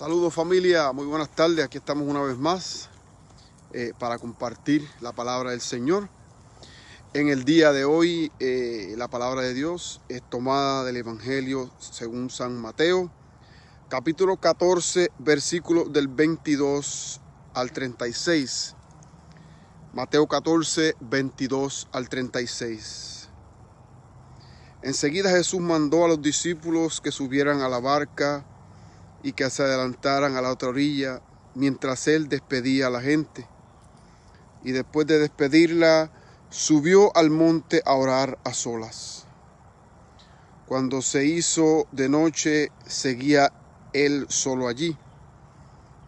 Saludos familia, muy buenas tardes. Aquí estamos una vez más para compartir la palabra del Señor. En el día de hoy la palabra de Dios es tomada del Evangelio según San Mateo, capítulo 14, versículo del 22 al 36. Mateo 14, 22 al 36. Enseguida Jesús mandó a los discípulos que subieran a la barca y que se adelantaran a la otra orilla mientras él despedía a la gente. Y después de despedirla, subió al monte a orar a solas. Cuando se hizo de noche, seguía él solo allí.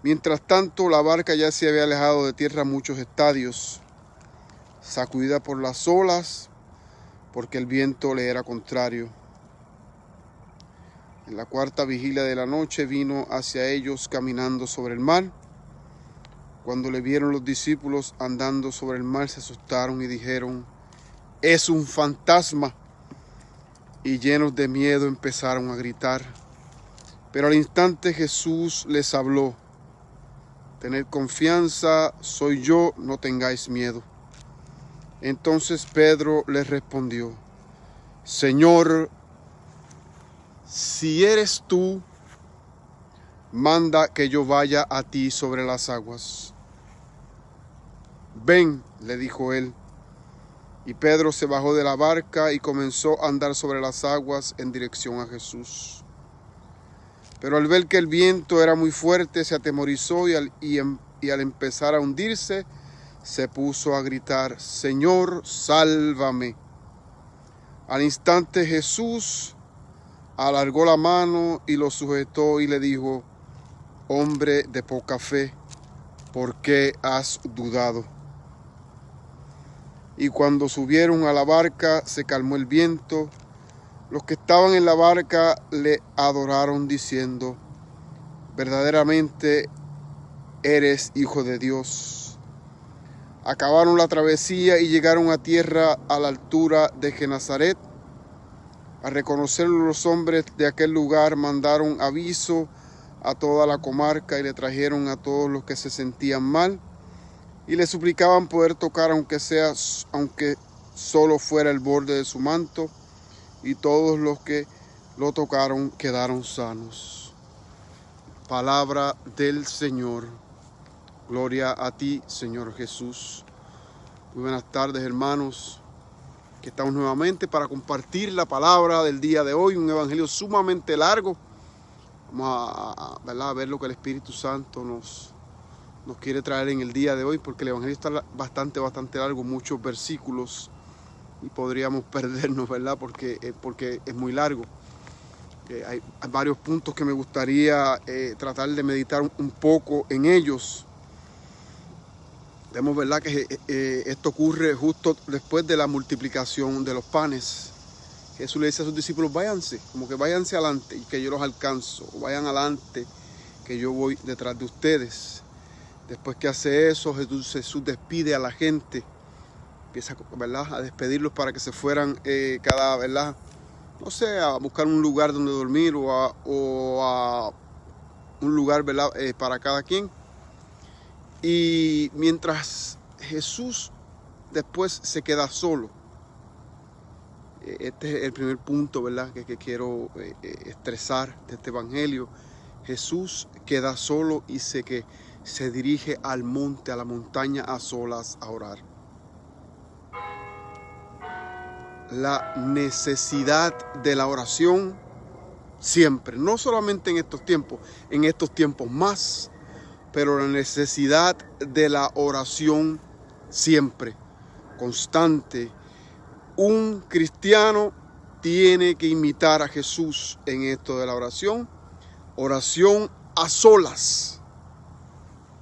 Mientras tanto, la barca ya se había alejado de tierra muchos estadios, sacudida por las olas, porque el viento le era contrario. En la cuarta vigilia de la noche vino hacia ellos caminando sobre el mar. Cuando le vieron los discípulos andando sobre el mar, se asustaron y dijeron: «Es un fantasma». Y llenos de miedo empezaron a gritar. Pero al instante Jesús les habló: «Tened confianza, soy yo, no tengáis miedo». Entonces Pedro les respondió: «Señor, si eres tú, manda que yo vaya a ti sobre las aguas». «Ven», le dijo él. Y Pedro se bajó de la barca y comenzó a andar sobre las aguas en dirección a Jesús. Pero al ver que el viento era muy fuerte, se atemorizó y al empezar a hundirse, se puso a gritar: «Señor, sálvame». Al instante Jesús alargó la mano y lo sujetó y le dijo: «Hombre de poca fe, ¿por qué has dudado?». Y cuando subieron a la barca, se calmó el viento. Los que estaban en la barca le adoraron diciendo: «Verdaderamente eres Hijo de Dios». Acabaron la travesía y llegaron a tierra a la altura de Genesaret. Al reconocerlo, los hombres de aquel lugar mandaron aviso a toda la comarca y le trajeron a todos los que se sentían mal y le suplicaban poder tocar aunque solo fuera el borde de su manto, y todos los que lo tocaron quedaron sanos. Palabra del Señor. Gloria a ti, Señor Jesús. Muy buenas tardes, hermanos. Aquí estamos nuevamente para compartir la palabra del día de hoy, un evangelio sumamente largo. Vamos a ver lo que el Espíritu Santo nos quiere traer en el día de hoy, porque el evangelio está bastante largo, muchos versículos, y podríamos perdernos, ¿verdad? Porque es muy largo. Hay varios puntos que me gustaría tratar de meditar un poco en ellos. Vemos, ¿verdad?, que esto ocurre justo después de la multiplicación de los panes. Jesús le dice a sus discípulos: váyanse, como que váyanse adelante y que yo los alcanzo, o vayan adelante que yo voy detrás de ustedes. Después que hace eso, Jesús despide a la gente, empieza, ¿verdad?, a despedirlos para que se fueran ¿verdad?, no sé, a buscar un lugar donde dormir o a un lugar, ¿verdad?, para cada quien. Y mientras Jesús después se queda solo, este es el primer punto, ¿verdad?, que quiero estresar de este evangelio. Jesús queda solo y se dirige al monte, a la montaña, a solas, a orar. La necesidad de la oración siempre, no solamente en estos tiempos más, pero la necesidad de la oración siempre, constante. Un cristiano tiene que imitar a Jesús en esto de la oración a solas.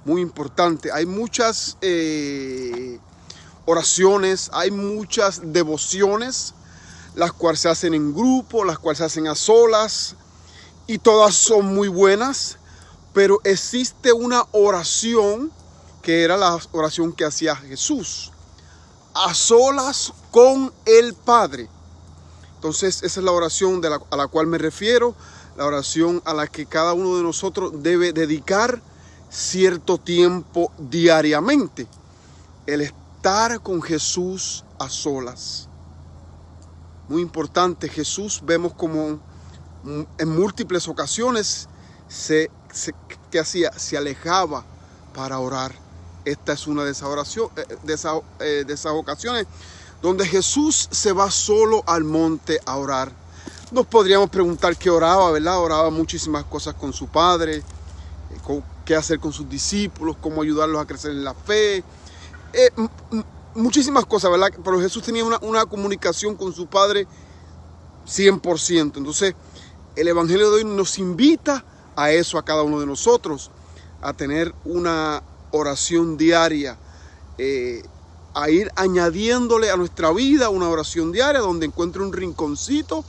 Muy importante. Hay muchas oraciones, hay muchas devociones, las cuales se hacen en grupo, las cuales se hacen a solas, y todas son muy buenas. Pero existe una oración que era la oración que hacía Jesús, a solas con el Padre. Entonces esa es la oración a la cual me refiero, la oración a la que cada uno de nosotros debe dedicar cierto tiempo diariamente. El estar con Jesús a solas. Muy importante, Jesús vemos como en múltiples ocasiones ¿qué hacía? Se alejaba para orar. Esta es una de esas ocasiones donde Jesús se va solo al monte a orar. Nos podríamos preguntar qué oraba, ¿verdad? Oraba muchísimas cosas con su Padre, qué hacer con sus discípulos, cómo ayudarlos a crecer en la fe. Muchísimas cosas, ¿verdad? Pero Jesús tenía una comunicación con su Padre 100%. Entonces, el Evangelio de hoy nos invita a eso, a cada uno de nosotros, a tener una oración diaria, a ir añadiéndole a nuestra vida una oración diaria donde encuentre un rinconcito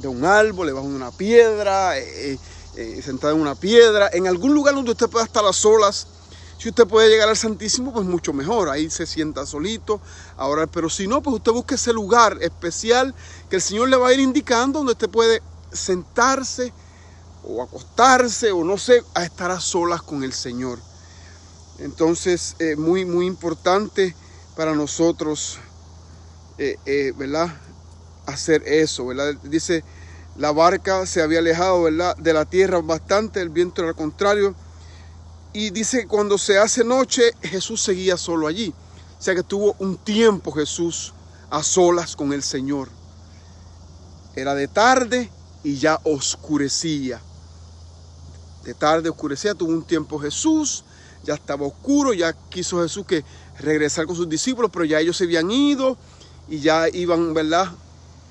de un árbol, debajo de una piedra, sentado en una piedra, en algún lugar donde usted pueda estar a solas. Si usted puede llegar al Santísimo, pues mucho mejor, ahí se sienta solito a orar. Pero si no, pues usted busque ese lugar especial que el Señor le va a ir indicando, donde usted puede sentarse o acostarse o no sé, a estar a solas con el Señor. Entonces, muy importante para nosotros, ¿verdad? Hacer eso, ¿verdad? Dice, la barca se había alejado, ¿verdad?, de la tierra bastante, el viento era contrario. Y dice, cuando se hace noche, Jesús seguía solo allí. O sea que tuvo un tiempo Jesús a solas con el Señor. Era de tarde y ya oscurecía. De tarde oscurecía, tuvo un tiempo Jesús, ya estaba oscuro, ya quiso Jesús que regresar con sus discípulos, pero ya ellos se habían ido y ya iban, ¿verdad?,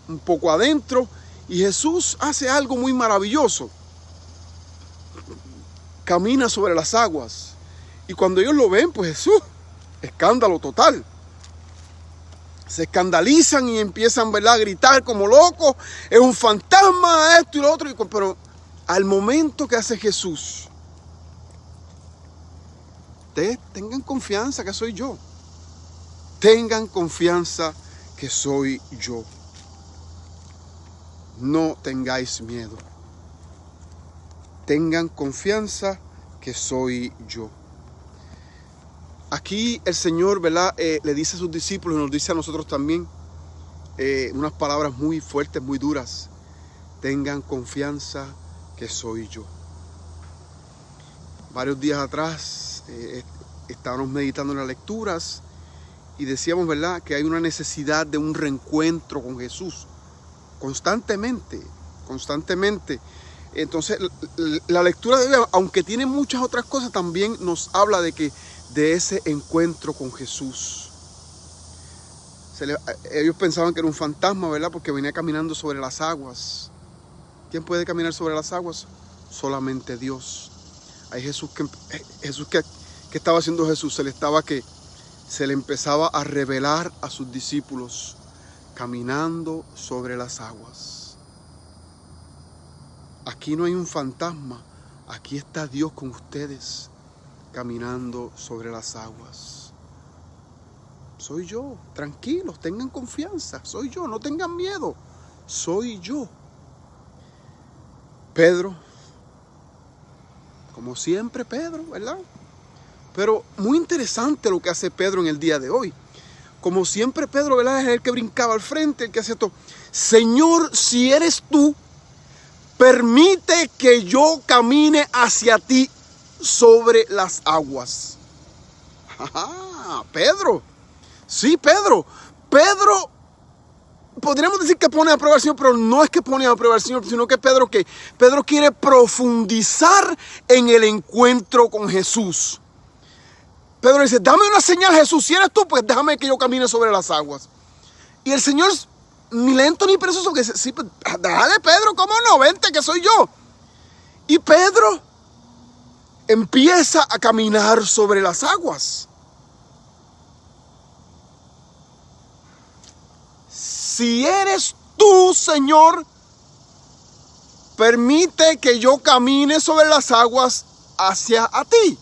un poco adentro. Y Jesús hace algo muy maravilloso. Camina sobre las aguas. Y cuando ellos lo ven, pues Jesús, escándalo total. Se escandalizan y empiezan, ¿verdad?, a gritar como locos. Es un fantasma, esto y lo otro. Pero al momento que hace Jesús, ustedes tengan confianza que soy yo. Tengan confianza que soy yo. No tengáis miedo. Tengan confianza que soy yo. Aquí el Señor, ¿verdad?, le dice a sus discípulos y nos dice a nosotros también unas palabras muy fuertes, muy duras. Tengan confianza que soy yo. Varios días atrás estábamos meditando en las lecturas y decíamos, ¿verdad?, que hay una necesidad de un reencuentro con Jesús constantemente. Entonces, la lectura de hoy, aunque tiene muchas otras cosas, también nos habla de ese encuentro con Jesús. Ellos pensaban que era un fantasma, ¿verdad?, porque venía caminando sobre las aguas. ¿Quién puede caminar sobre las aguas? Solamente Dios. Hay Jesús que estaba haciendo Jesús, se le empezaba a revelar a sus discípulos caminando sobre las aguas. Aquí no hay un fantasma, aquí está Dios con ustedes, caminando sobre las aguas. Soy yo, tranquilos, tengan confianza, soy yo, no tengan miedo, soy yo. Pedro, como siempre Pedro, ¿verdad? Pero muy interesante lo que hace Pedro en el día de hoy. Como siempre Pedro, ¿verdad?, es el que brincaba al frente, el que hace todo. Señor, si eres tú, permite que yo camine hacia ti sobre las aguas. Pedro. Sí, Pedro. Pedro, podríamos decir que pone a prueba al Señor, pero no es que pone a prueba al Señor, sino que Pedro quiere profundizar en el encuentro con Jesús. Pedro dice, dame una señal, Jesús, si eres tú, pues déjame que yo camine sobre las aguas. Y el Señor, ni lento ni perezoso, que dice, sí, pues, dale, Pedro, ¿cómo no? Vente, que soy yo. Y Pedro empieza a caminar sobre las aguas. Si eres tú, Señor, permite que yo camine sobre las aguas hacia a ti.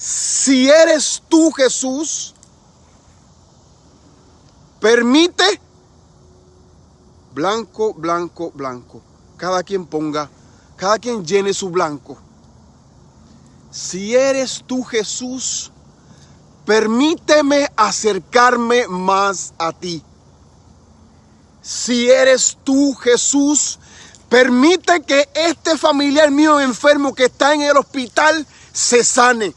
Si eres tú, Jesús, permite Blanco, blanco, blanco. Cada quien llene su blanco. Si eres tú, Jesús, permíteme acercarme más a ti. Si eres tú, Jesús, permite que este familiar mío enfermo que está en el hospital se sane.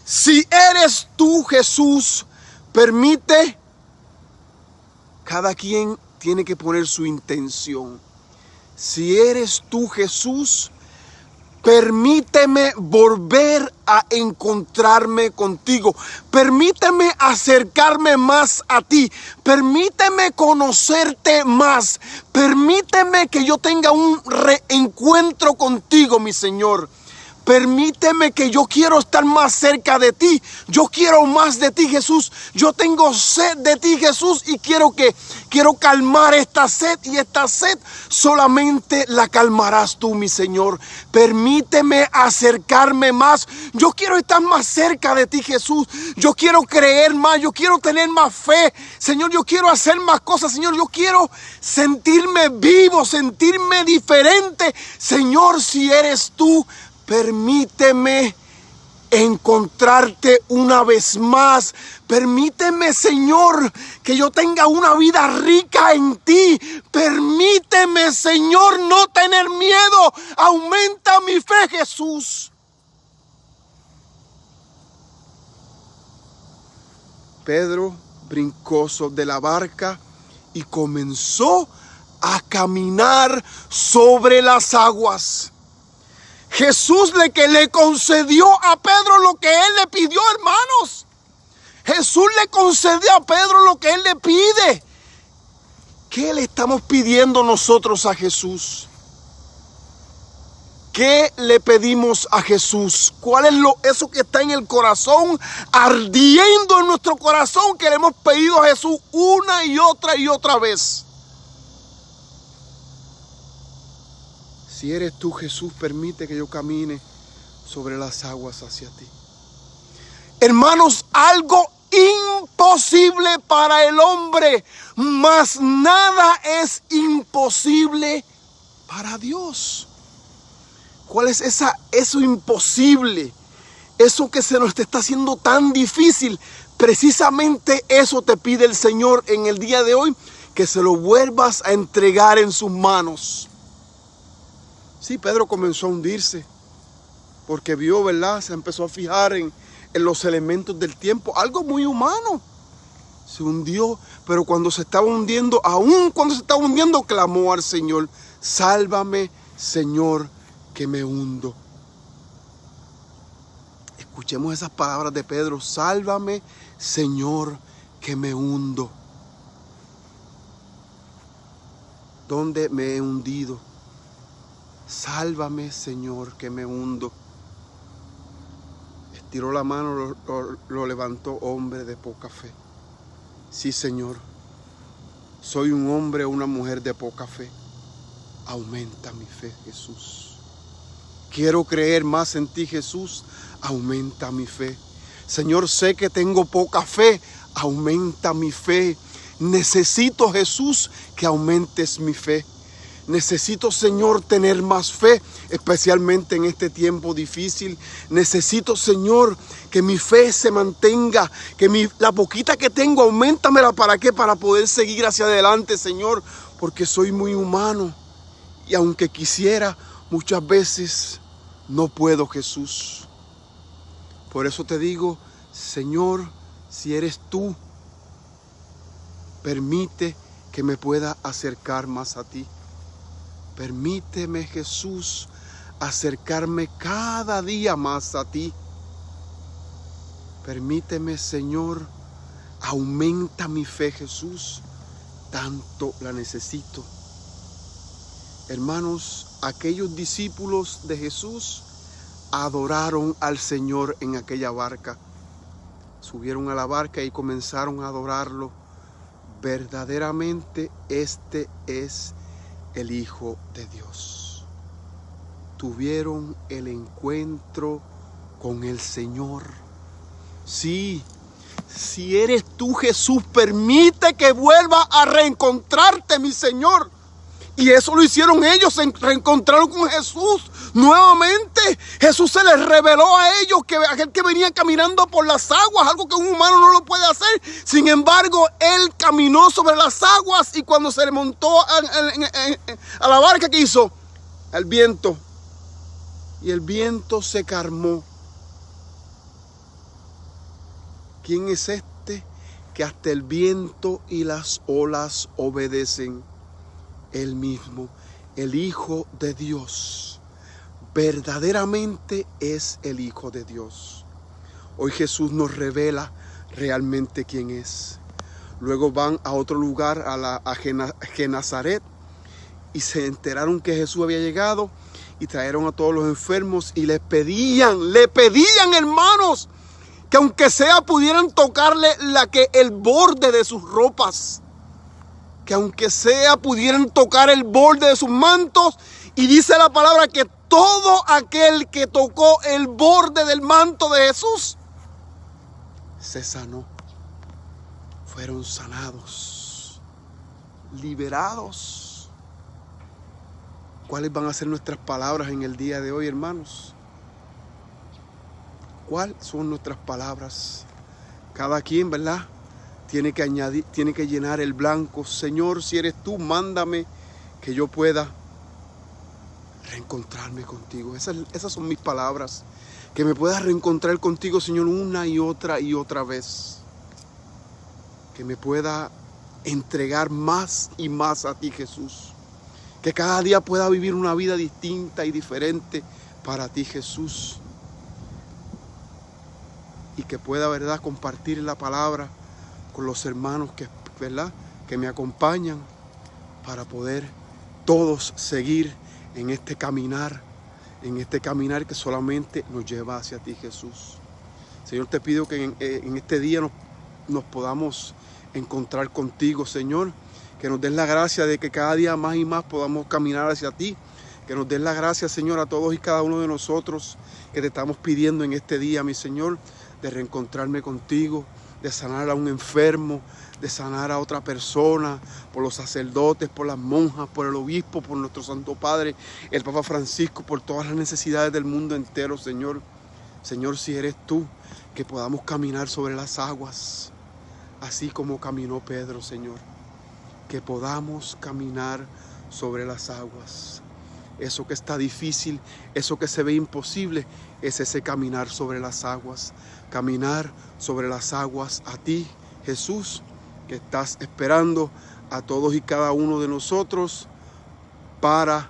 Si eres tú, Jesús, permite. Cada quien tiene que poner su intención. Si eres tú, Jesús, permíteme volver a encontrarme contigo. Permíteme acercarme más a ti. Permíteme conocerte más. Permíteme que yo tenga un reencuentro contigo, mi Señor. Permíteme que yo quiero estar más cerca de ti. Yo quiero más de ti, Jesús. Yo tengo sed de ti, Jesús, y quiero calmar esta sed, y esta sed solamente la calmarás tú, mi Señor. Permíteme acercarme más. Yo quiero estar más cerca de ti, Jesús. Yo quiero creer más. Yo quiero tener más fe. Señor, yo quiero hacer más cosas. Señor, yo quiero sentirme vivo, sentirme diferente. Señor, si eres tú, permíteme encontrarte una vez más. Permíteme, Señor, que yo tenga una vida rica en ti. Permíteme, Señor, no tener miedo. Aumenta mi fe, Jesús. Pedro brincó de la barca y comenzó a caminar sobre las aguas. Jesús le concedió a Pedro lo que él le pidió, hermanos. Jesús le concedió a Pedro lo que él le pide. ¿Qué le estamos pidiendo nosotros a Jesús? ¿Qué le pedimos a Jesús? ¿Cuál es eso que está en el corazón, ardiendo en nuestro corazón, que le hemos pedido a Jesús una y otra vez? Si eres tú, Jesús, permite que yo camine sobre las aguas hacia ti. Hermanos, algo imposible para el hombre, mas nada es imposible para Dios. ¿Cuál es eso imposible? Eso que se nos te está haciendo tan difícil. Precisamente eso te pide el Señor en el día de hoy, que se lo vuelvas a entregar en sus manos. Sí, Pedro comenzó a hundirse porque vio, ¿verdad? Se empezó a fijar en los elementos del tiempo. Algo muy humano. Se hundió, pero cuando se estaba hundiendo, aún cuando se estaba hundiendo, clamó al Señor: sálvame, Señor, que me hundo. Escuchemos esas palabras de Pedro: sálvame, Señor, que me hundo. ¿Dónde me he hundido? Sálvame, Señor, que me hundo. Estiró la mano, lo levantó, hombre de poca fe. Sí, Señor, soy un hombre o una mujer de poca fe. Aumenta mi fe, Jesús. Quiero creer más en ti, Jesús. Aumenta mi fe. Señor, sé que tengo poca fe. Aumenta mi fe. Necesito, Jesús, que aumentes mi fe. Necesito, Señor, tener más fe, especialmente en este tiempo difícil. Necesito, Señor, que mi fe se mantenga, que la poquita que tengo, auméntamela. ¿Para qué? Para poder seguir hacia adelante, Señor, porque soy muy humano. Y aunque quisiera, muchas veces no puedo, Jesús. Por eso te digo, Señor, si eres tú, permite que me pueda acercar más a ti. Permíteme, Jesús, acercarme cada día más a ti. Permíteme, Señor, aumenta mi fe, Jesús, tanto la necesito. Hermanos, aquellos discípulos de Jesús adoraron al Señor en aquella barca. Subieron a la barca y comenzaron a adorarlo. Verdaderamente este es el Hijo de Dios. Tuvieron el encuentro con el Señor. Sí, si eres tú, Jesús, permite que vuelva a reencontrarte, mi Señor. Y eso lo hicieron ellos, se reencontraron con Jesús nuevamente. Jesús se les reveló a ellos que aquel que venía caminando por las aguas, algo que un humano no lo puede hacer. Sin embargo, él caminó sobre las aguas y cuando se le montó a la barca, ¿qué hizo? El viento. Y el viento se calmó. ¿Quién es este que hasta el viento y las olas obedecen? Él mismo, el Hijo de Dios. Verdaderamente es el Hijo de Dios. Hoy Jesús nos revela realmente quién es. Luego van a otro lugar, a Genazaret, y se enteraron que Jesús había llegado y trajeron a todos los enfermos y le pedían, hermanos, que aunque sea pudieran tocarle el borde de sus ropas. Que aunque sea pudieran tocar el borde de sus mantos. Y dice la palabra que todo aquel que tocó el borde del manto de Jesús se sanó. Fueron sanados, liberados. ¿Cuáles van a ser nuestras palabras en el día de hoy, hermanos? ¿Cuáles son nuestras palabras? Cada quien, ¿verdad? Tiene que añadir, tiene que llenar el blanco. Señor, si eres tú, mándame que yo pueda reencontrarme contigo. Esas son mis palabras. Que me pueda reencontrar contigo, Señor, una y otra vez. Que me pueda entregar más y más a ti, Jesús. Que cada día pueda vivir una vida distinta y diferente para ti, Jesús. Y que pueda, ¿verdad?, compartir la palabra con los hermanos que me acompañan para poder todos seguir en este caminar que solamente nos lleva hacia ti, Jesús. Señor, te pido que en este día nos podamos encontrar contigo, Señor, que nos des la gracia de que cada día más y más podamos caminar hacia ti, que nos des la gracia, Señor, a todos y cada uno de nosotros que te estamos pidiendo en este día, mi Señor, de reencontrarme contigo, de sanar a un enfermo, de sanar a otra persona, por los sacerdotes, por las monjas, por el obispo, por nuestro Santo Padre, el Papa Francisco, por todas las necesidades del mundo entero, Señor. Señor, si eres tú, que podamos caminar sobre las aguas, así como caminó Pedro, Señor. Que podamos caminar sobre las aguas. Eso que está difícil, eso que se ve imposible, es ese caminar sobre las aguas. Caminar sobre las aguas a ti, Jesús, que estás esperando a todos y cada uno de nosotros para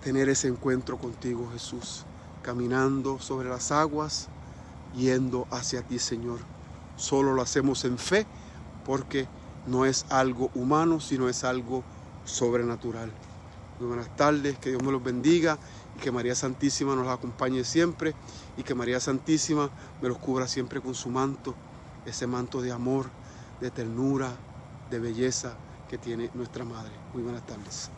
tener ese encuentro contigo, Jesús. Caminando sobre las aguas, yendo hacia ti, Señor. Solo lo hacemos en fe, porque no es algo humano, sino es algo sobrenatural. Muy buenas tardes, que Dios me los bendiga y que María Santísima nos acompañe siempre y que María Santísima me los cubra siempre con su manto, ese manto de amor, de ternura, de belleza que tiene nuestra Madre. Muy buenas tardes.